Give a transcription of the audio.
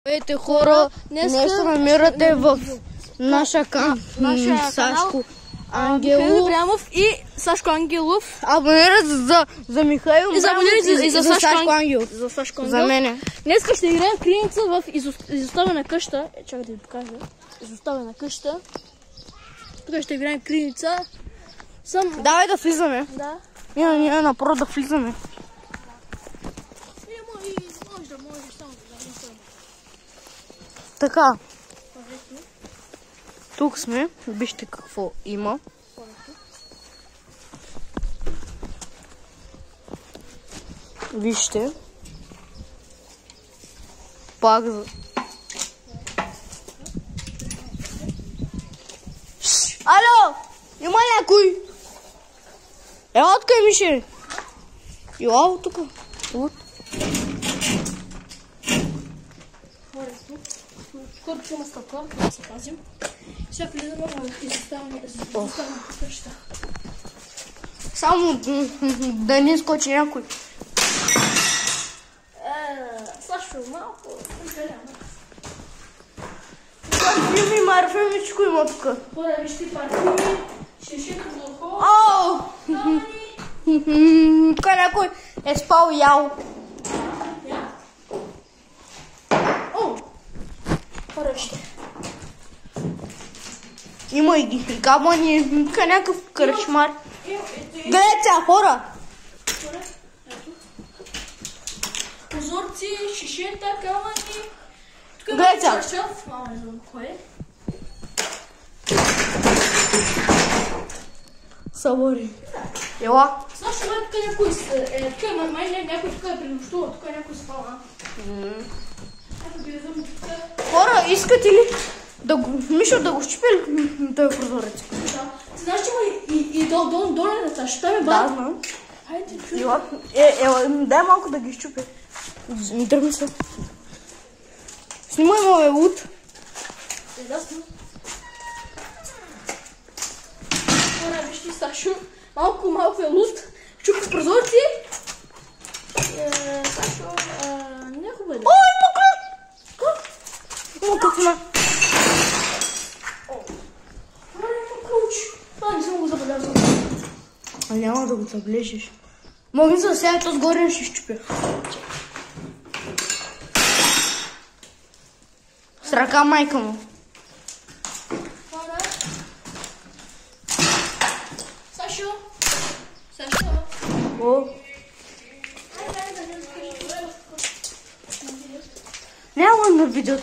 Здравейте хора, днес се намирате в наша Сашко Ангелов и Сашко Ангелов. Абонират за Михаил и за Сашко Ангелов. За Сашко Ангелов. За мене. Днес ще играем криница в изоставена къща. Чакай да ви покажа. Изоставена къща. Тук ще играем криница. Давай да влизаме. Да. Ние напрот да влизаме. Можеш само да. Така. Тук сме. Вижте какво има. Вижте. Пак за... Ало! Има някой? Ела откъй, Мише? Ела от тук. От. Скоро ще има стъпка, да се пазим. Сега влизаме в изоставена къща. Само да не скочи някой. Сашо, малко. Парфюми, марфюмичко има тук. Хора, вижте парфюми, шешето за ухо. Тук някой е спал и ял. Хора, вижте. Има и ги камъни, тук е някакъв кръчмар. Гледайте сега, хора! Прозорци, шишета, камъни. Гледайте сега. Мама, не знам кой е. Събори. Ела. Знаеш, това е тук някой някой тук е пренощува, тук е някой спала. Ето ги везем тук. Хора, искате ли Мишо да го щупи ли този прозорец? Да. Ти знаеш, че има и долен етаж, ще ме Да, бавим. знам. Хайде, чуй. Ела, дай малко да ги щупи. Дръгна се. Снимай моя луд. Ясно. Хора, вижте, Сашо, малко е луд. Чупи прозорци. Сашо, не е хубаво. О, има ключ! Има кухна. Хора, има ключ. Това не съм го забелязал. А няма да го заблежиш. Мога да сега то сгоре не ще щупя. С ръка майка му. Хора. Сашо. О. Няма да видят.